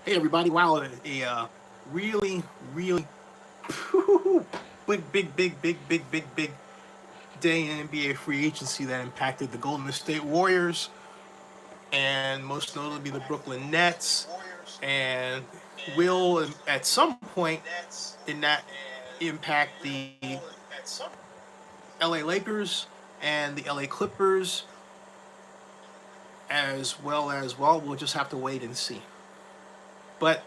Hey everybody! Wow, a really, really big day in NBA free agency that impacted the Golden State Warriors and most notably the Brooklyn Nets, and will at some point in that impact the LA Lakers and the LA Clippers, as well. We'll just have to wait and see. But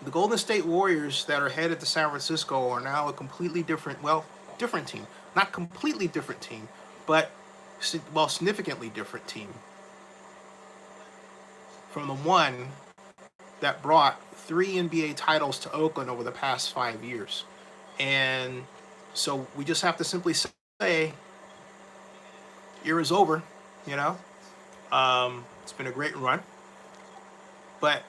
the Golden State Warriors that are headed to San Francisco are now a completely different team. Not completely different team, but significantly different team from the one that brought three NBA titles to Oakland over the past 5 years. And so we just have to simply say, year is over. You know, it's been a great run, but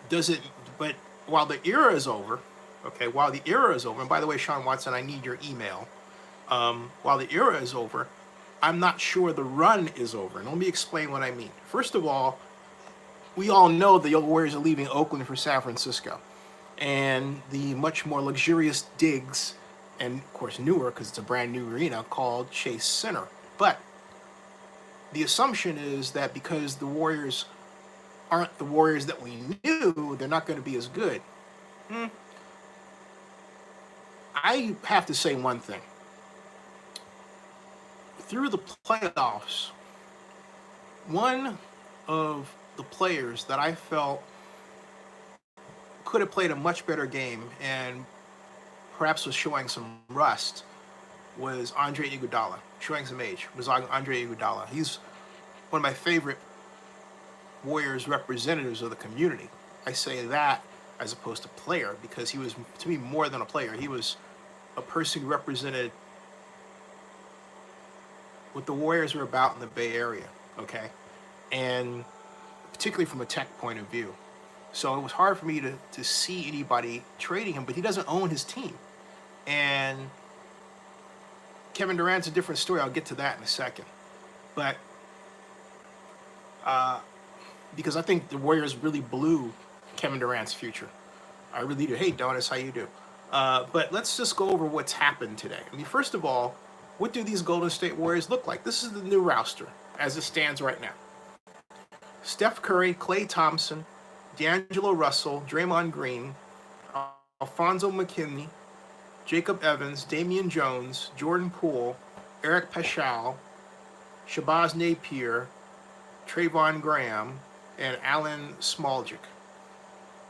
does it? But while the era is over, okay, while the era is over, and by the way, Sean Watson, I need your email. While the era is over, I'm not sure the run is over. And let me explain what I mean. First of all, we all know the Warriors are leaving Oakland for San Francisco, and the much more luxurious digs, and of course newer because it's a brand new arena called Chase Center. But the assumption is that because the Warriors aren't the Warriors that we knew, they're not going to be as good. Hmm. I have to say one thing. Through the playoffs, one of the players that I felt could have played a much better game and perhaps was showing some rust was Andre Iguodala. Showing some age was Andre Iguodala. He's one of my favorite Warriors representatives of the community. I say that as opposed to player because he was, to me, more than a player. He was a person who represented what the Warriors were about in the Bay Area, okay? And particularly from a tech point of view. So it was hard for me to see anybody trading him, but he doesn't own his team. And Kevin Durant's a different story. I'll get to that in a second. But because I think the Warriors really blew Kevin Durant's future. I really do. Hey, Donis, how you do? But let's just go over what's happened today. I mean, first of all, what do these Golden State Warriors look like? This is the new roster as it stands right now. Steph Curry, Klay Thompson, D'Angelo Russell, Draymond Green, Alfonso McKinley, Jacob Evans, Damian Jones, Jordan Poole, Eric Paschal, Shabazz Napier, Trayvon Graham, and Alan Smoljic.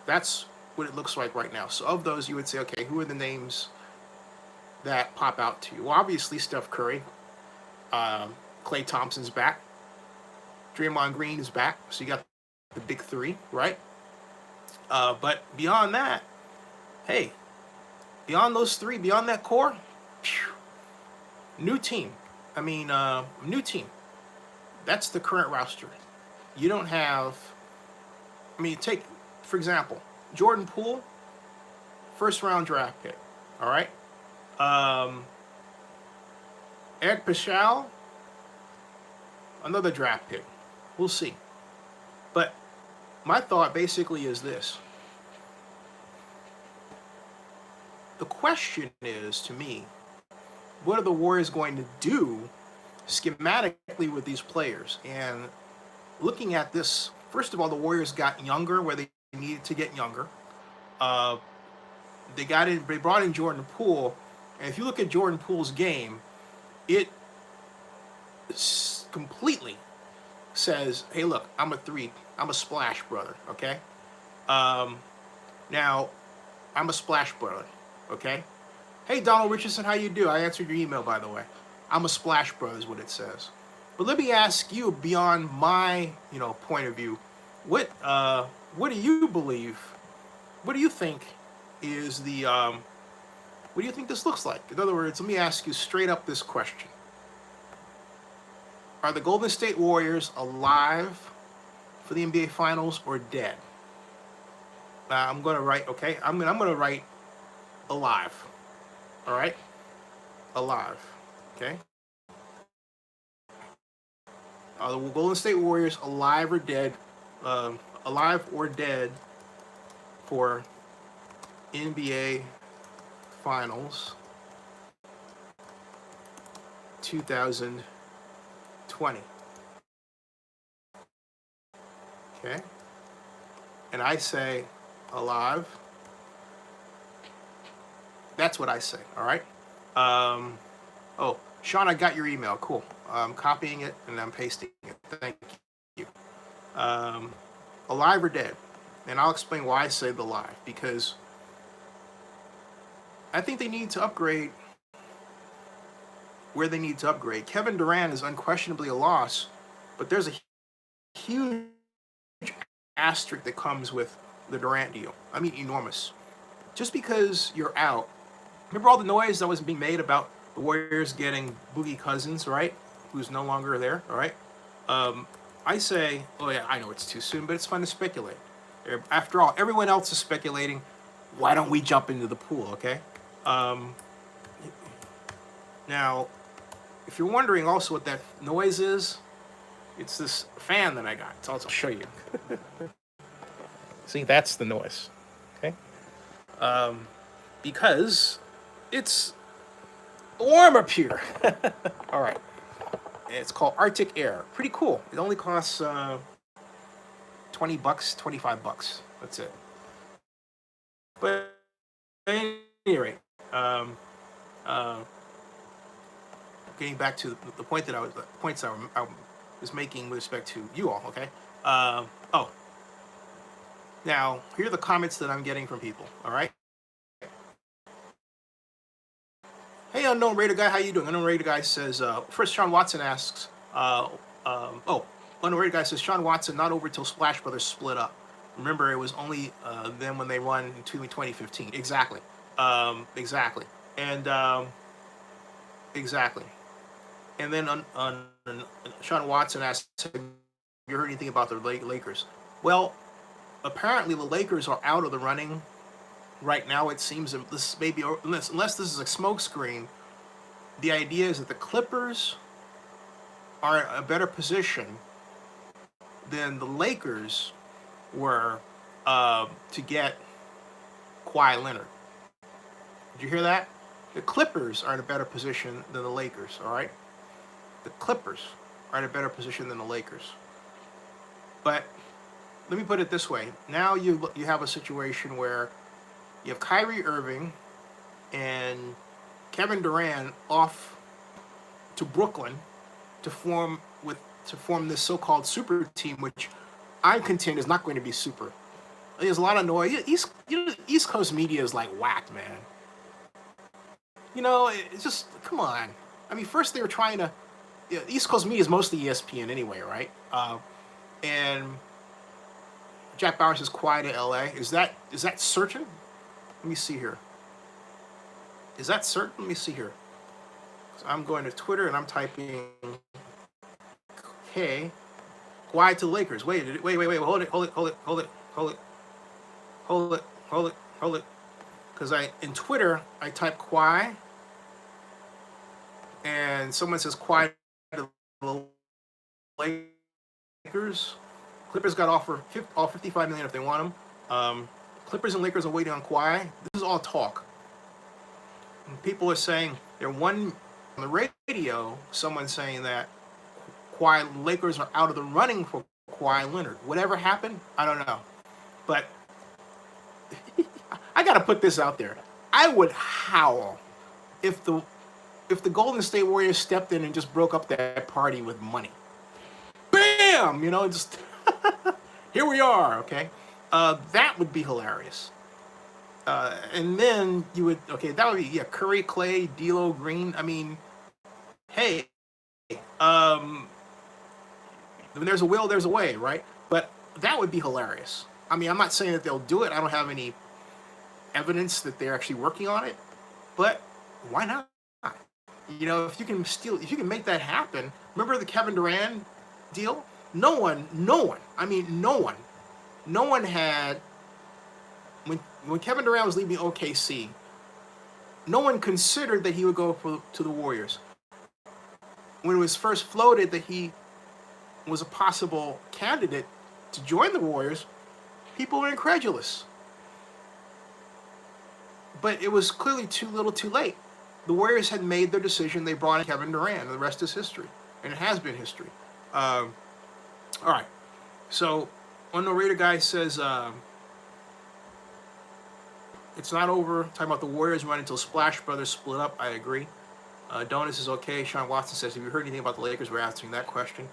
That's what it looks like right now. So of those, you would say, okay, who are the names that pop out to you? Well, obviously Steph Curry, Klay Thompson's back, Draymond Green is back, so you got the big three, right? But beyond that, hey, beyond those three, beyond that core, phew, new team. I mean, new team. That's the current roster. You don't have. I mean, take for example, Jordan Poole, first round draft pick. All right. Um, Eric Paschal, another draft pick. We'll see. But my thought basically is this. The question is, to me, what are the Warriors going to do schematically with these players? And looking at this, first of all, the Warriors got younger where they needed to get younger. Uh, they brought in Jordan Poole, and if you look at Jordan Poole's game, it completely says, "Hey, look, I'm a three, I'm a splash brother." Okay. Um, Now, I'm a splash brother. Okay. Hey, Donald Richardson, how you do? I answered your email, by the way. I'm a splash brother is what it says. But let me ask you, beyond my point of view, what do you believe? What do you think is the what do you think this looks like? In other words, let me ask you straight up this question: are the Golden State Warriors alive for the NBA Finals or dead? I'm going to write. Okay, I'm going to write alive. All right, alive. Okay. Are the Golden State Warriors alive or dead? alive or dead for NBA Finals 2020. Okay? And I say alive. That's what I say, all right? Oh, Sean, I got your email. Cool. I'm copying it and I'm pasting it. Thank you. Alive or dead? And I'll explain why I say the live. Because I think they need to upgrade where they need to upgrade. Kevin Durant is unquestionably a loss, but there's a huge asterisk that comes with the Durant deal. I mean, enormous. Just because you're out, remember all the noise that was being made about the Warriors getting Boogie Cousins, right? Who's no longer there, all right? I say, oh yeah, I know it's too soon, but it's fun to speculate. After all, everyone else is speculating. Why don't we jump into the pool, okay? Now, if you're wondering also what that noise is, it's this fan that I got. So I'll show you. See, that's the noise, okay? Because it's warm up here. All right. It's called Arctic Air. Pretty cool. It only costs $20, $25. That's it. But at any rate, getting back to the point that I was making with respect to you all. Okay. Oh. Now here are the comments that I'm getting from people. All right. Hey, Unknown Raider Guy, how you doing? Unknown Raider Guy says, first Sean Watson asks, Unknown Raider Guy says, Sean Watson not over till Splash Brothers split up. Remember, it was only then when they won in 2015. Exactly. Exactly. And exactly. And then Sean Watson asks, have you heard anything about the Lakers? Well, apparently the Lakers are out of the running right now. It seems this maybe unless this is a smokescreen, the idea is that the Clippers are in a better position than the Lakers were to get Kawhi Leonard. Did you hear that? The Clippers are in a better position than the Lakers. All right, the Clippers are in a better position than the Lakers. But let me put it this way: now you have a situation where you have Kyrie Irving and Kevin Durant off to Brooklyn to form this so-called super team, which I contend is not going to be super. There's a lot of noise. East Coast media is like whacked, man. It's just, come on. I mean, first they were trying to. East Coast media is mostly ESPN anyway, right? And Jack Bauer says quiet in LA. Is that certain? Let me see here. Is that certain? Let me see here. So I'm going to Twitter and I'm typing, okay, Kawhi to the Lakers. Wait, hold it. Because in Twitter, I type Kawhi, and someone says Kawhi to the Lakers. Clippers got offer $55 million if they want him. Clippers and Lakers are waiting on Kawhi. This is all talk. And people are saying on the radio, someone saying that Lakers are out of the running for Kawhi Leonard. Whatever happened, I don't know. But I gotta put this out there. I would howl if the Golden State Warriors stepped in and just broke up that party with money. Bam! Just here we are, okay? That would be hilarious. And then that would be, Curry, Clay, D'Lo, Green. I mean, hey, when there's a will, there's a way, right? But that would be hilarious. I mean, I'm not saying that they'll do it. I don't have any evidence that they're actually working on it. But why not? If you can make that happen. Remember the Kevin Durant deal? No one had, when Kevin Durant was leaving OKC, no one considered that he would go to the Warriors. When it was first floated that he was a possible candidate to join the Warriors, People were incredulous. But it was clearly too little too late. The Warriors had made their decision. They brought in Kevin Durant, and the rest is history. And it has been history. All right. So, one no Raider guy says, it's not over. Talking about the Warriors went until Splash Brothers split up. I agree. Donis is okay. Sean Watson says, have you heard anything about the Lakers? We're answering that question.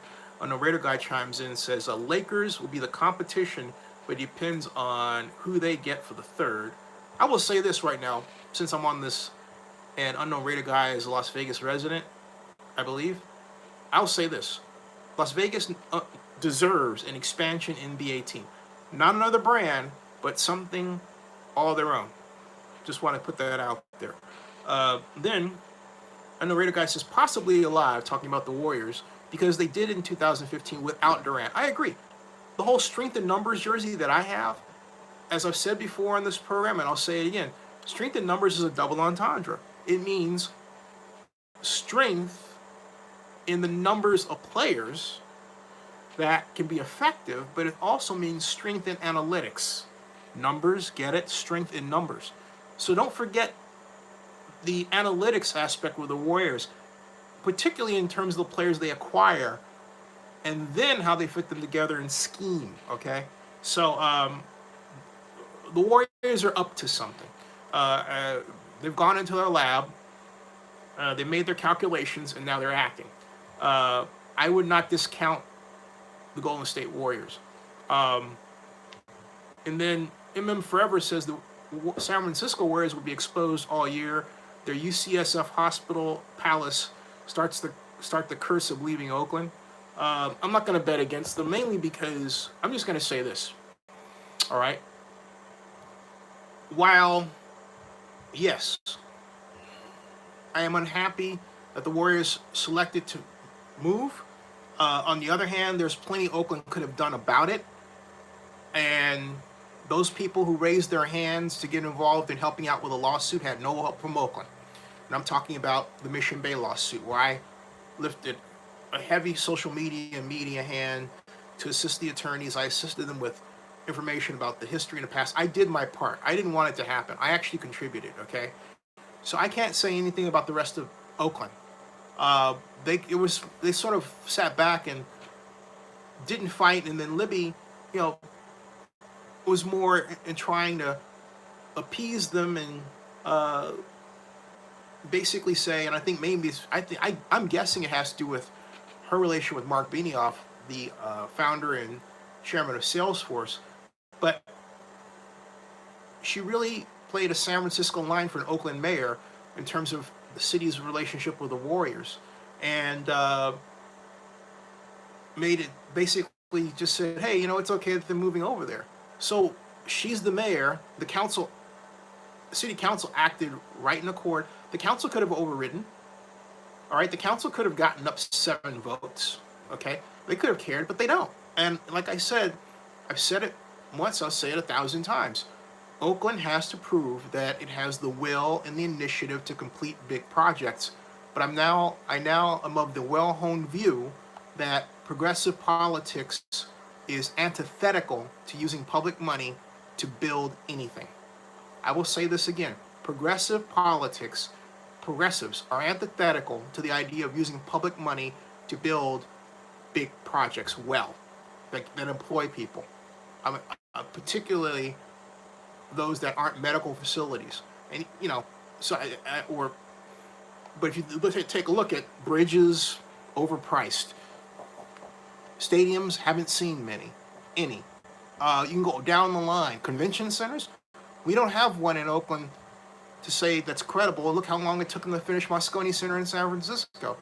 No Raider guy chimes in and says, Lakers will be the competition, but it depends on who they get for the third. I will say this right now, since I'm on this, and Unknown Raider guy is a Las Vegas resident, I believe. I'll say this. Las Vegas deserves an expansion NBA team. Not another brand, but something all their own. Just want to put that out there. Then, Unknown Raider guy says, possibly alive, talking about the Warriors, because they did in 2015 without Durant. I agree. The whole strength in numbers jersey that I have, as I've said before on this program, and I'll say it again, strength in numbers is a double entendre. It means strength in the numbers of players that can be effective, but it also means strength in analytics. Numbers, get it? Strength in numbers. So don't forget the analytics aspect with the Warriors, particularly in terms of the players they acquire, and then how they fit them together in scheme, okay? So the Warriors are up to something. They've gone into their lab, they made their calculations, and now they're acting. I would not discount the Golden State Warriors. And then Forever says the San Francisco Warriors will be exposed all year. Their UCSF Hospital Palace start the curse of leaving Oakland. I'm not going to bet against them, mainly because I'm just going to say this. All right. While, yes, I am unhappy that the Warriors selected to move, on the other hand, there's plenty Oakland could have done about it. And those people who raised their hands to get involved in helping out with a lawsuit had no help from Oakland. And I'm talking about the Mission Bay lawsuit, where I lifted a heavy social media hand to assist the attorneys. I assisted them with information about the history in the past. I did my part. I didn't want it to happen. I actually contributed, okay? So I can't say anything about the rest of Oakland. They sort of sat back and didn't fight, and then Libby, was more in trying to appease them and basically say, and I think maybe I'm guessing it has to do with her relation with Mark Benioff, the founder and chairman of Salesforce, but she really played a San Francisco line for an Oakland mayor in terms of the city's relationship with the Warriors, and made it basically just said, hey, it's okay that they're moving over there. So she's the mayor. The city council acted right in accord. The council could have overridden. All right, the council could have gotten up 7 votes. Okay, they could have cared, but they don't. And like I said, I've said it once. I'll say it 1,000 times. Oakland has to prove that it has the will and the initiative to complete big projects. But I now am of the well-honed view that progressive politics is antithetical to using public money to build anything. I will say this again. Progressives are antithetical to the idea of using public money to build big projects that employ people. Particularly those that aren't medical facilities. And, but if you take a look at bridges, overpriced. Stadiums, haven't seen any. You can go down the line. Convention centers, we don't have one in Oakland to say that's credible. Look how long it took them to finish Moscone Center in San Francisco.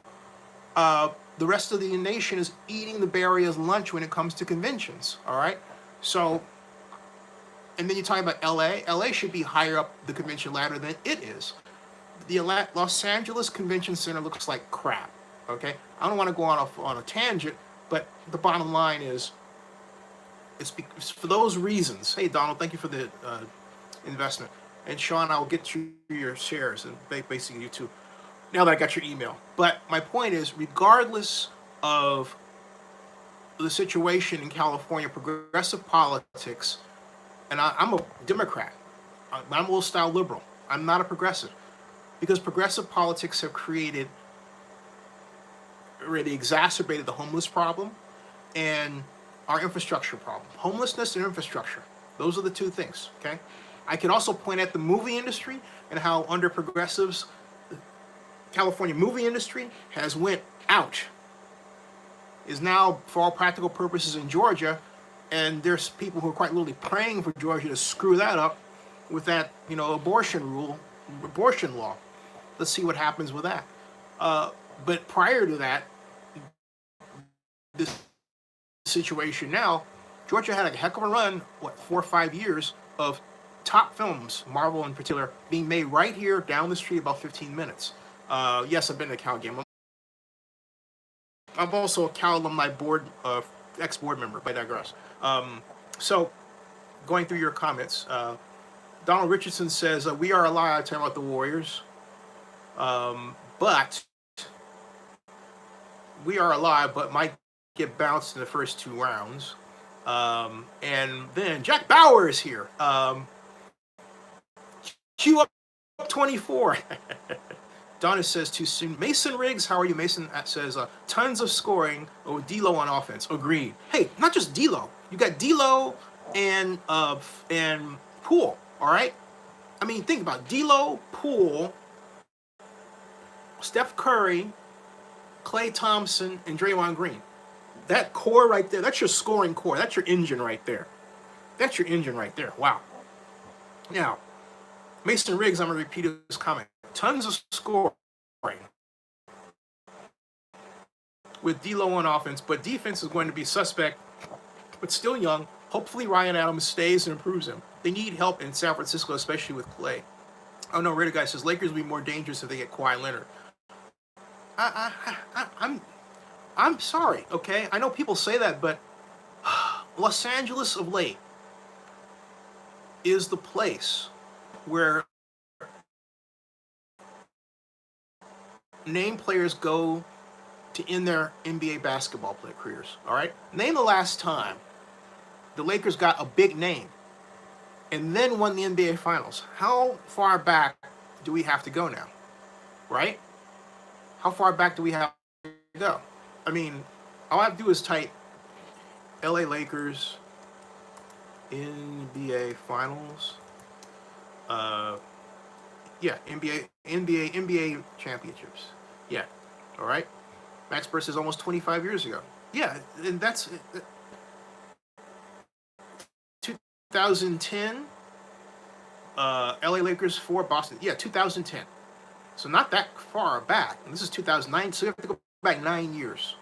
The rest of the nation is eating the Bay Area's lunch when it comes to conventions, all right? So, and then you're talking about LA. LA should be higher up the convention ladder than it is. The Los Angeles Convention Center looks like crap, okay? I don't want to go on a tangent, but the bottom line is, it's for those reasons. Hey, Donald, thank you for the investment. And Sean, I'll get you your shares, and basically you too, now that I got your email. But my point is, regardless of the situation in California, progressive politics and I'm a Democrat. I'm old style liberal. I'm not a progressive, because progressive politics have created, really exacerbated the homeless problem and our infrastructure problem. Homelessness and infrastructure. Those are the two things, okay? I could also point at the movie industry and how under progressives, the California movie industry has went out, is now, for all practical purposes, in Georgia, and there's people who are quite literally praying for Georgia to screw that up with that, abortion law. Let's see what happens with that. But prior to that, this situation now, Georgia had a heck of a run, 4 or 5 years of top films, Marvel in particular, being made right here down the street, about 15 minutes. Yes, I've been to a Cal game. I'm also a Cal alumni board, ex-board member, but I digress. So, going through your comments, Donald Richardson says, we are alive, talking about the Warriors. But we are alive, but might get bounced in the first 2 rounds. And then Jack Bauer is here. Q up 24. Donna says too soon. Mason Riggs, how are you? Mason says tons of scoring. Oh, D'Lo on offense. Agreed. Hey, not just D'Lo. You got D'Lo and Poole. All right. I mean, think about it. D'Lo, Poole, Steph Curry, Klay Thompson, and Draymond Green. That core right there. That's your scoring core. That's your engine right there. That's your engine right there. Wow. Now, Mason Riggs, I'm going to repeat his comment. Tons of scoring with D'Lo on offense, but defense is going to be suspect, but still young. Hopefully Ryan Adams stays and improves him. They need help in San Francisco, especially with Klay. Oh no, Raider guy says Lakers will be more dangerous if they get Kawhi Leonard. I'm sorry, okay? I know people say that, but Los Angeles of late is the place where name players go to end their NBA basketball player careers, all right? Name the last time the Lakers got a big name and then won the NBA Finals. How far back do we have to go now, right? How far back do we have to go? I mean, all I have to do is type LA Lakers NBA Finals. Yeah, NBA championships. Yeah, all right. Max Burst is almost 25 years ago. Yeah, and that's 2010. LA Lakers 4, Boston. Yeah, 2010. So not that far back. And this is 2009, so you have to go back 9 years.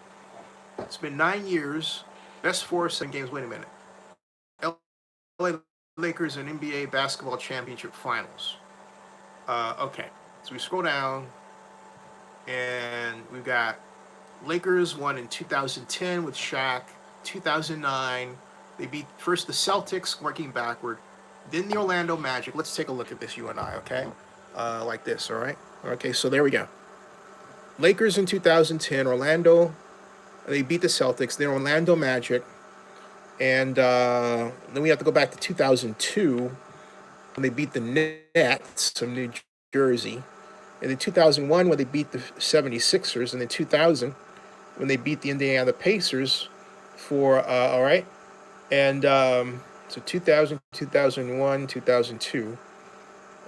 It's been 9 years. Best 4 of 7 games. Wait a minute. LA Lakers and NBA basketball championship finals. Okay, so we scroll down, and we've got Lakers won in 2010 with Shaq. 2009, they beat first the Celtics, working backward, then the Orlando Magic. Let's take a look at this, you and I, okay? Like this, all right? Okay, so there we go. Lakers in 2010, Orlando, they beat the Celtics, then Orlando Magic, and then we have to go back to 2002, when they beat the Nets from New Jersey, and then 2001 when they beat the 76ers, and then 2000 when they beat the Indiana Pacers for, all right, and so 2000, 2001, 2002,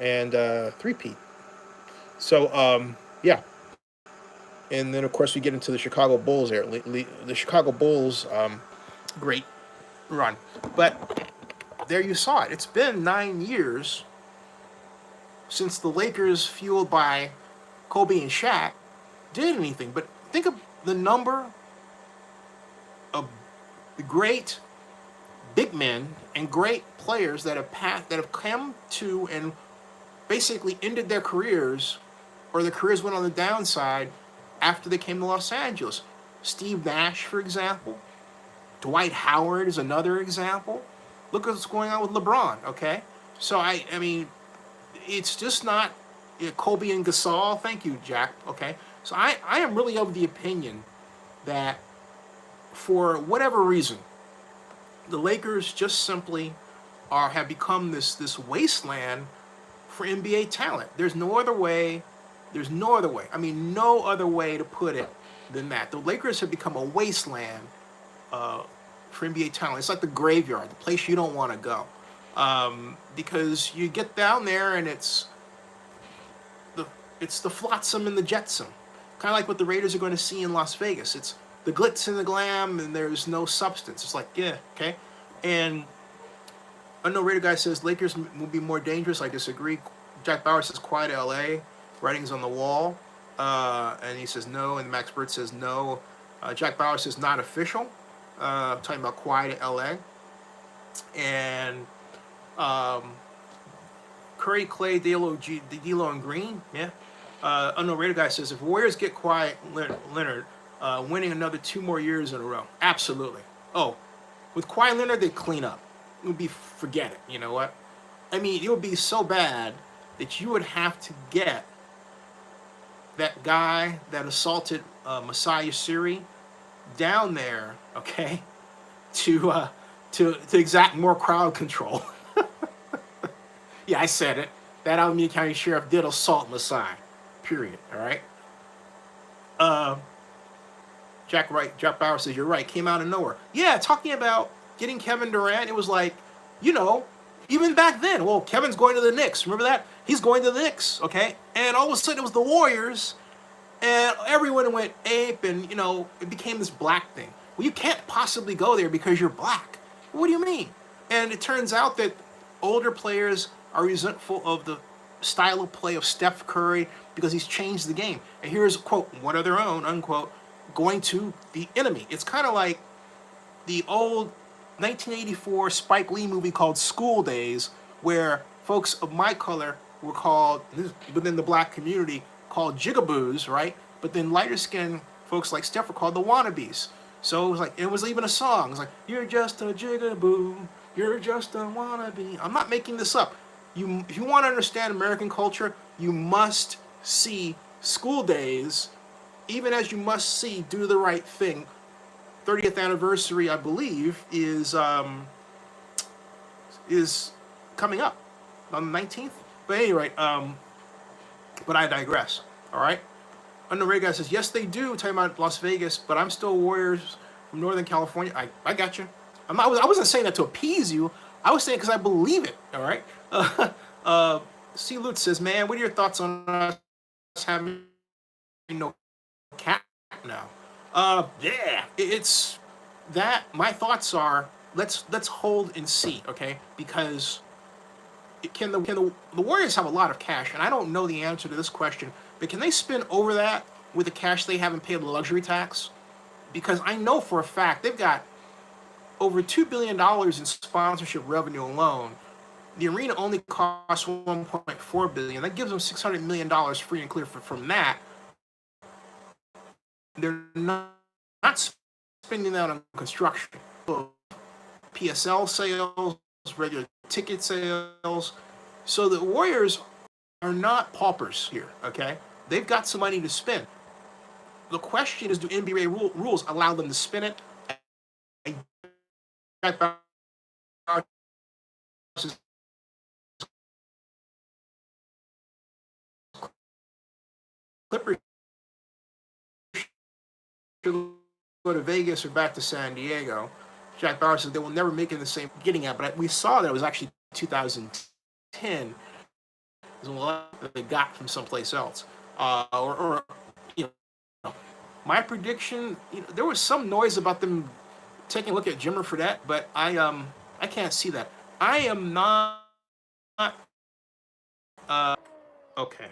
and three-peat. So, yeah. And then, of course, we get into the Chicago Bulls there. The Chicago Bulls, great run. But there you saw it. It's been 9 years since the Lakers, fueled by Kobe and Shaq, did anything. But think of the number of the great big men and great players that have come to and basically ended their careers, or their careers went on the downside after they came to Los Angeles. Steve Nash, for example. Dwight Howard is another example. Look at what's going on with LeBron, okay? So, I mean, it's just not Kobe and Gasol. Thank you, Jack, okay? So I am really of the opinion that for whatever reason, the Lakers just simply have become this wasteland for NBA talent. There's no other way. There's no other way. I mean, no other way to put it than that. The Lakers have become a wasteland uh, for NBA talent. It's like the graveyard, the place you don't want to go, because you get down there and the it's the flotsam and the jetsam, kind of like what the Raiders are going to see in Las Vegas. It's the glitz and the glam, and there's no substance. It's like, yeah, okay. And I know Raider guy says Lakers will be more dangerous. I disagree. Jack Bauer says quiet LA, writings on the wall, and he says no. And Max Bird says no. Jack Bauer says not official. Talking about quiet LA, and um, Curry, Clay, D'Lo, and Green. Yeah. Unknown Raider guy says if Warriors get quiet, Leonard, winning another 2 more years in a row. Absolutely. Oh, with Kawhi Leonard, they clean up. It would be forget it. You know what? I mean, it would be so bad that you would have to get that guy that assaulted Masai Ujiri down there, okay, to exact more crowd control. Yeah, I said it. That Alameda County Sheriff did assault Masai. Period. All right. Uh, Jack Bauer says you're right. Came out of nowhere. Yeah, talking about getting Kevin Durant. It was like, you know, even back then. Well, Kevin's going to the Knicks. Remember that? He's going to the Knicks. Okay, and all of a sudden it was the Warriors, and everyone went ape, and you know it became this black thing. Well, you can't possibly go there because you're black. What do you mean? And it turns out that older players are resentful of the style of play of Steph Curry because he's changed the game. And here's, quote, one of their own, unquote, going to the enemy. It's kind of like the old 1984 Spike Lee movie called School Days, where folks of my color were called, within the black community, called jigaboos, right? But then lighter skinned folks like Steph were called the wannabes. So it was like, it was even a song. It was like, you're just a jigaboo, you're just a wannabe. I'm not making this up. If you want to understand American culture, you must see School Days, even as you must see Do the Right Thing. 30th anniversary, I believe, is coming up on the 19th. But anyway, but I digress. All right. Underrated guy says yes, they do. Talking about Las Vegas, but I'm still Warriors from Northern California. I got you. I wasn't saying that to appease you. I was saying because I believe it. All right. C. Lutz says, man, what are your thoughts on us having no cap now? Yeah, it's that. My thoughts are let's hold and see, okay? Because the Warriors have a lot of cash, and I don't know the answer to this question, but can they spend over that with the cash they haven't paid the luxury tax? Because I know for a fact they've got over $2 billion in sponsorship revenue alone. The arena only costs $1.4 billion. That gives them $600 million free and clear from that. They're not spending that on construction. PSL sales, regular ticket sales. So the Warriors are not paupers here, okay? They've got some money to spend. The question is, do NBA rules allow them to spend it? Clippers should go to Vegas or back to San Diego. Jack Bauer said they will never make it the same getting at, but we saw that it was actually 2010. There's a lot that they got from someplace else. Or you know, my prediction, there was some noise about them taking a look at Jimmer Fredette, but I can't see that. I am not okay.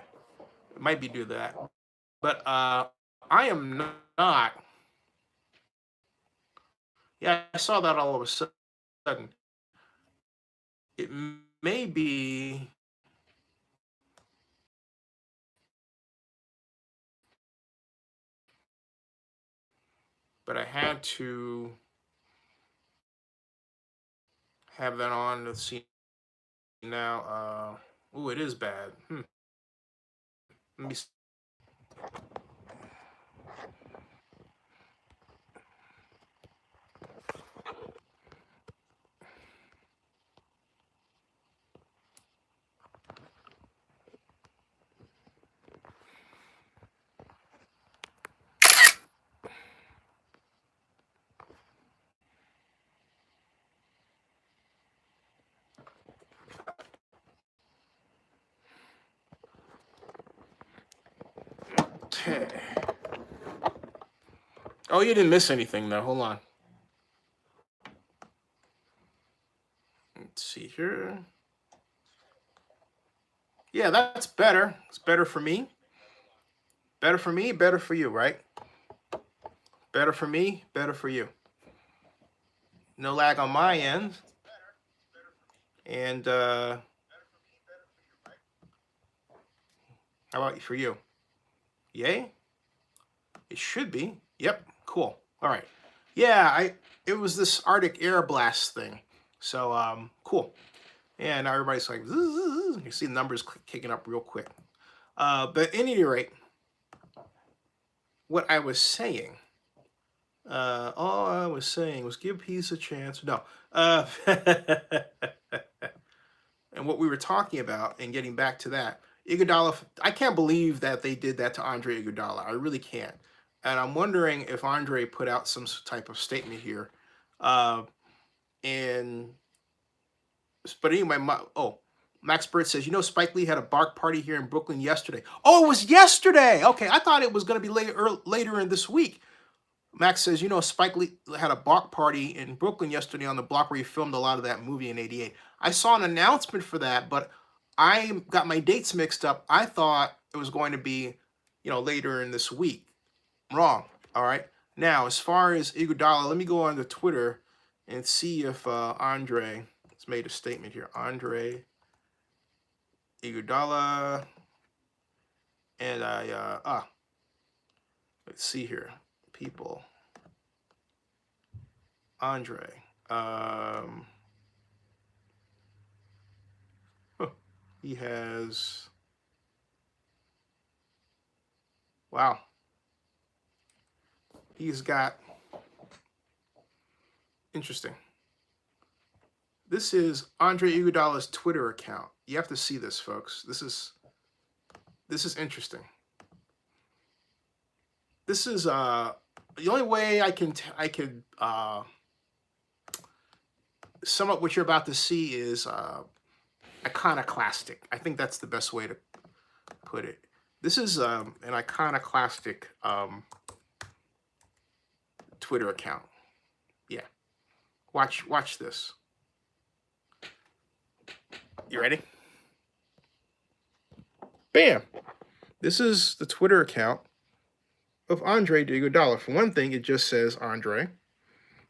It might be due to that. But I am not. Yeah, I saw that all of a sudden. It may be, but I had to have that on. Let's see now. Oh, it is bad. Let me. Oh, you didn't miss anything though. Hold on. Let's see here. Yeah, that's better. It's better for me. Better for me, better for you, right? Better for me, better for you. No lag on my end. And how about for you? Yay? It should be. Yep. Cool. All right. Yeah, it was this Arctic air blast thing. So cool. And now everybody's like, zzz, zzz, zzz. You see the numbers kicking up real quick. But at any rate, what I was saying, all I was saying was give peace a chance. No. And what we were talking about, and getting back to that, Iguodala, I can't believe that they did that to Andre Iguodala. I really can't. And I'm wondering if Andre put out some type of statement here. Uh, and but anyway, Max Bird says, Spike Lee had a bark party here in Brooklyn yesterday. Oh, it was yesterday. Okay, I thought it was going to be later in this week. Max says, Spike Lee had a block party in Brooklyn yesterday on the block where he filmed a lot of that movie in '88. I saw an announcement for that, but I got my dates mixed up. I thought it was going to be, later in this week. Wrong. All right. Now, as far as Iguodala, let me go on to Twitter and see if Andre has made a statement here. Andre Iguodala. And let's see here. People. Andre. He has. Wow. He's got. Interesting. This is Andre Iguodala's Twitter account. You have to see this, folks. This is interesting. This is the only way I could sum up what you're about to see is iconoclastic. I think that's the best way to put it. This is an iconoclastic Twitter account. Yeah. Watch this. You ready? Bam. This is the Twitter account of Andre Iguodala. For one thing, it just says Andre.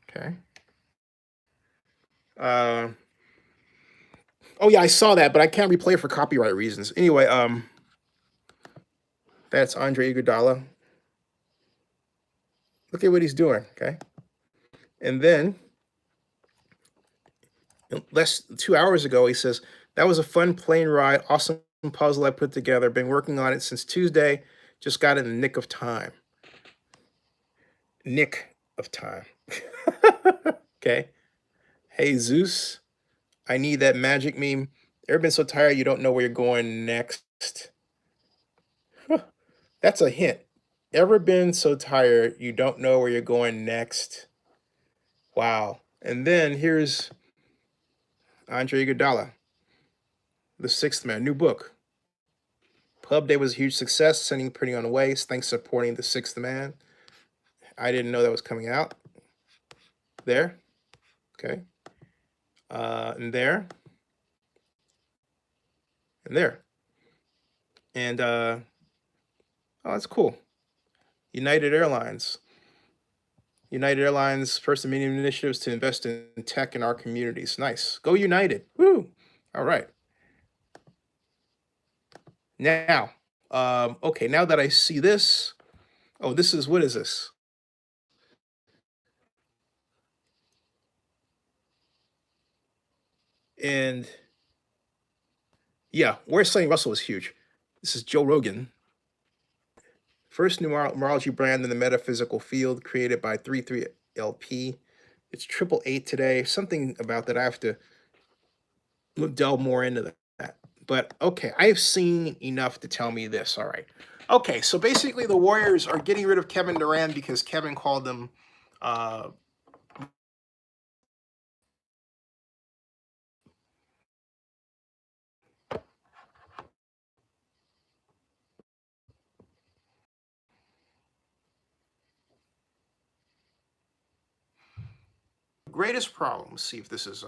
Okay. Oh yeah, I saw that, but I can't replay it for copyright reasons. Anyway, that's Andre Iguodala. Look at what he's doing, okay? And then, less 2 hours ago, he says, that was a fun plane ride, awesome puzzle I put together. Been working on it since Tuesday. Just got it in the nick of time. Nick of time. Okay. Hey, Zeus, I need that magic meme. Ever been so tired you don't know where you're going next? That's a hint. Ever been so tired you don't know where you're going next? Wow. And then here's Andre Iguodala, The Sixth Man, new book. Pub Day was a huge success, sending Pretty on the way. Thanks for supporting The Sixth Man. I didn't know that was coming out. There. Okay. And there. And there. And oh, that's cool. United Airlines. United Airlines first and medium initiatives to invest in tech in our communities. Nice. Go United. Woo. All right. Now, okay, now that I see this, oh, this is, what is this? And yeah, where's Sonny Russell is huge. This is Joe Rogan. First numerology brand in the metaphysical field created by 33LP. It's 888 today. Something about that I have to delve more into that. But okay, I've seen enough to tell me this. All right. Okay, so basically the Warriors are getting rid of Kevin Durant because Kevin called them greatest problem. Let's see if this is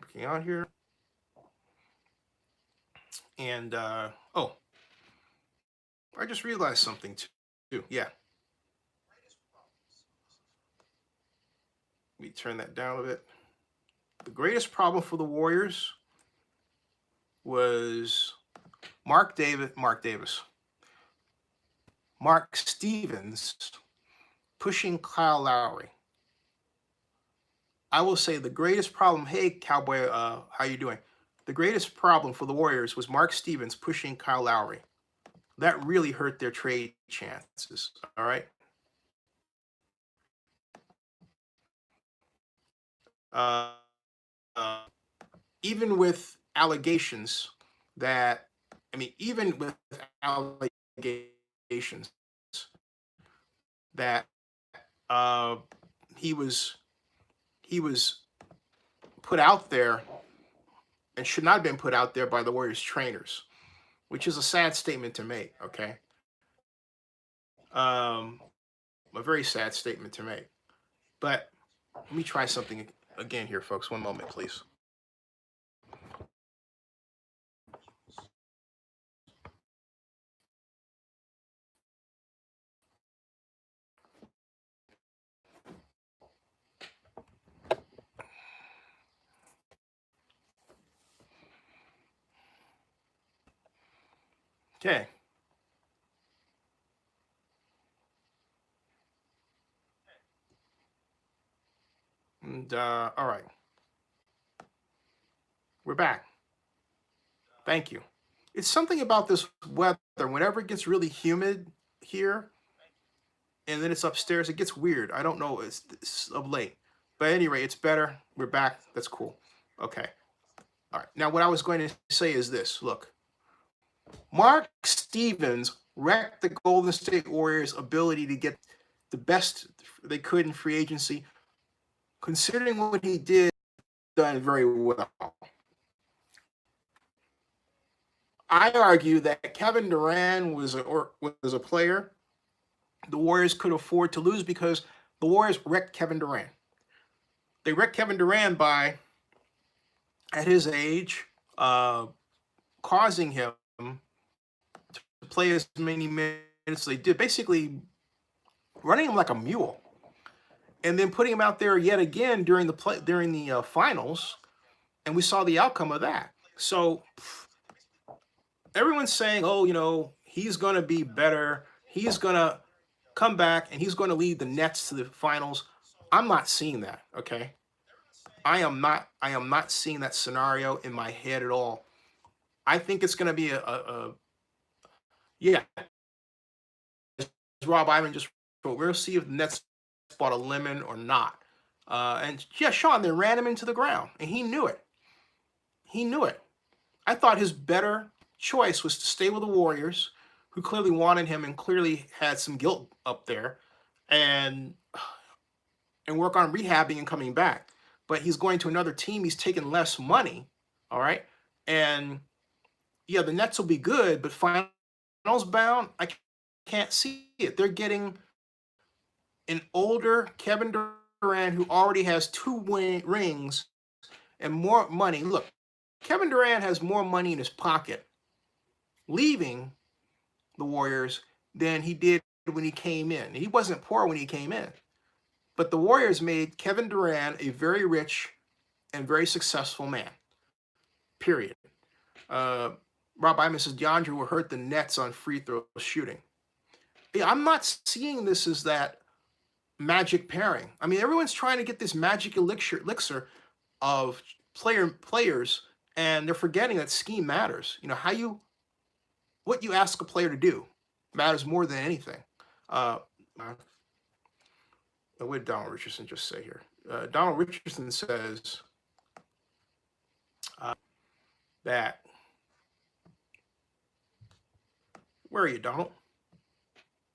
working out here. And oh, I just realized something too. Yeah. Let me turn that down a bit. The greatest problem for the Warriors was Mark Stevens pushing Kyle Lowry. I will say the greatest problem, hey Cowboy, how you doing? The greatest problem for the Warriors was Mark Stevens pushing Kyle Lowry. That really hurt their trade chances, all right? Even with allegations that, even with allegations that he was put out there and should not have been put out there by the Warriors trainers, which is a sad statement to make. Okay, a very sad statement to make. But let me try something again here, folks. One moment, please. Okay. And all right, we're back. Thank you. It's something about this weather. Whenever it gets really humid here, and then it's upstairs, it gets weird. I don't know. It's of late, but anyway, it's better. We're back. That's cool. Okay. All right. Now, what I was going to say is this. Look, Mark Stevens wrecked the Golden State Warriors' ability to get the best they could in free agency. Considering what he did, done very well. I argue that Kevin Durant was a player the Warriors could afford to lose because the Warriors wrecked Kevin Durant. They wrecked Kevin Durant by, at his age, causing him to play as many minutes as they did, basically running him like a mule, and then putting him out there yet again during the finals, and we saw the outcome of that. So everyone's saying, oh, he's going to be better. He's going to come back and he's going to lead the Nets to the finals. I'm not seeing that, okay? I am not seeing that scenario in my head at all. I think it's going to be yeah. As Rob Ivan just wrote, we'll see if the Nets bought a lemon or not. And yeah, Sean, they ran him into the ground, and he knew it. He knew it. I thought his better choice was to stay with the Warriors, who clearly wanted him and clearly had some guilt up there, and work on rehabbing and coming back. But he's going to another team. He's taking less money, all right? And yeah, the Nets will be good, but finals bound, I can't see it. They're getting an older Kevin Durant who already has 2 rings and more money. Look, Kevin Durant has more money in his pocket leaving the Warriors than he did when he came in. He wasn't poor when he came in. But the Warriors made Kevin Durant a very rich and very successful man. Period. Rob Iman says DeAndre will hurt the Nets on free throw shooting. Yeah, I'm not seeing this as that magic pairing. Everyone's trying to get this magic elixir of players, and they're forgetting that scheme matters. What you ask a player to do matters more than anything. What did Donald Richardson just say here? Donald Richardson says that. Where are you, Donald?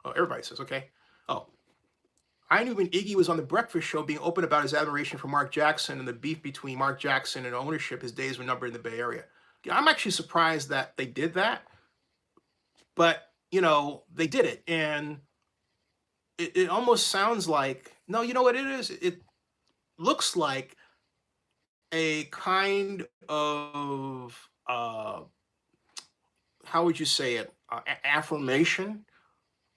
Oh, everybody says, okay. Oh, I knew when Iggy was on the Breakfast Show being open about his admiration for Mark Jackson and the beef between Mark Jackson and ownership, his days were numbered in the Bay Area. I'm actually surprised that they did that. But, they did it. And it almost sounds like No, you know what it is? It looks like a kind of how would you say it? Affirmation.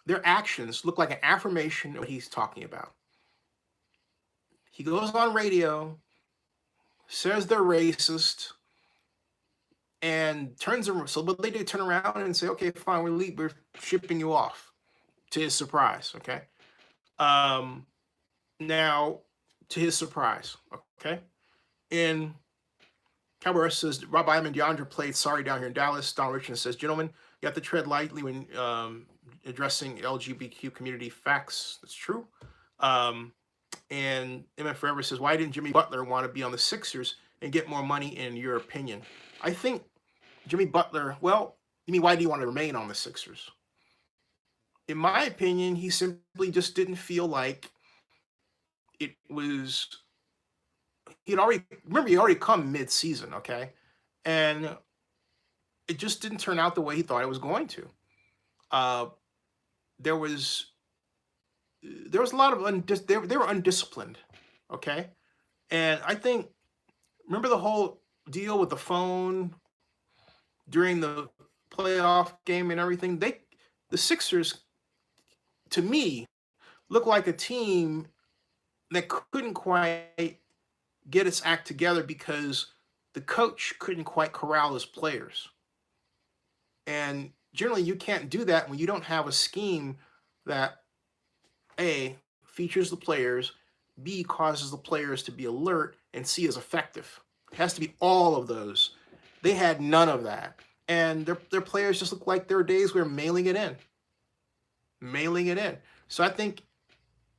Their actions look like an affirmation of what he's talking about. He goes on radio, says they're racist, and turns around. So what they do, turn around and say, "Okay, fine, we're shipping you off." To his surprise, okay. Um, Now, to his surprise, okay, in Cabaret says Rob Iman and DeAndre played sorry down here in Dallas. Don Richardson says, gentlemen, you have to tread lightly when addressing LGBTQ community facts. That's true. Um, and MF Forever says, why didn't Jimmy Butler want to be on the Sixers and get more money, in your opinion? I think Jimmy Butler, well, you mean, why do you want to remain on the Sixers? In my opinion, he simply just didn't feel like it was, he already come mid-season, okay? And it just didn't turn out the way he thought it was going to. Uh, there was a lot of they were undisciplined, okay? And I think, remember the whole deal with the phone during the playoff game and everything? The Sixers, to me, look like a team that couldn't quite get its act together because the coach couldn't quite corral his players. And generally, you can't do that when you don't have a scheme that A, features the players, B, causes the players to be alert, and C, is effective. It has to be all of those. They had none of that. And their players just look like there were days where mailing it in. Mailing it in. So I think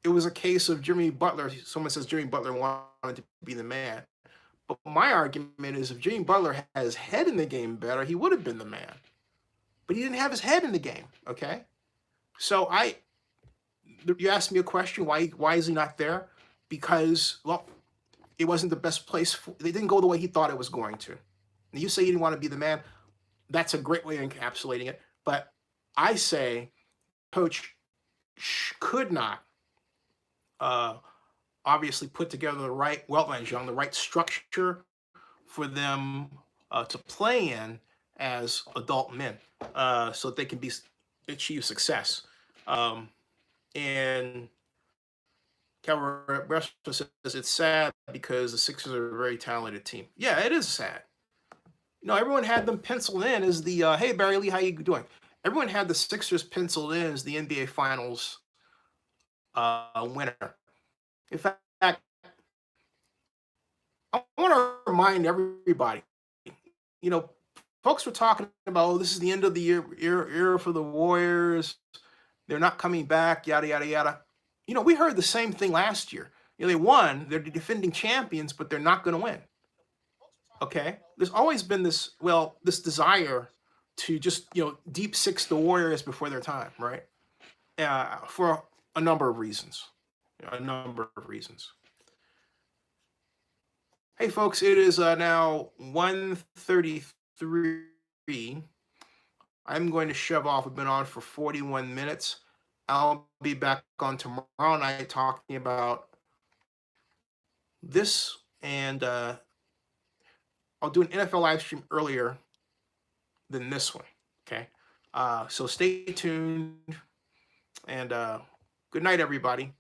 it was a case of Jimmy Butler. Someone says Jimmy Butler wanted to be the man. But my argument is if Jimmy Butler had his head in the game better, he would have been the man. But he didn't have his head in the game, okay? So you asked me a question, why is he not there? Because, well, it wasn't the best place. They didn't go the way he thought it was going to. And you say you didn't want to be the man. That's a great way of encapsulating it. But I say coach could not obviously put together the right, Young, the right structure for them to play in as adult men, so that they can achieve success. And Cabaret says it's sad because the Sixers are a very talented team. Yeah, it is sad. Everyone had them penciled in as the hey, Barry Lee, how you doing? Everyone had the Sixers penciled in as the NBA Finals winner. In fact, I want to remind everybody, folks were talking about, oh, this is the end of the era for the Warriors. They're not coming back, yada, yada, yada. We heard the same thing last year. They won. They're the defending champions, but they're not going to win. Okay? There's always been this desire to just, deep six the Warriors before their time, right? For a number of reasons. Hey, folks, it is now 1:33. I'm going to shove off. We've been on for 41 minutes. I'll be back on tomorrow night talking about this, and I'll do an NFL live stream earlier than this one, okay? So stay tuned, and good night, everybody.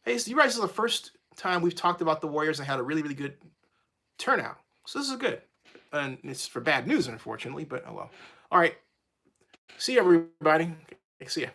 Hey, so you guys, this is the first time we've talked about the Warriors and had a really, really good turnout. So this is good. And it's for bad news, unfortunately, but oh well. All right. See you, everybody. See ya.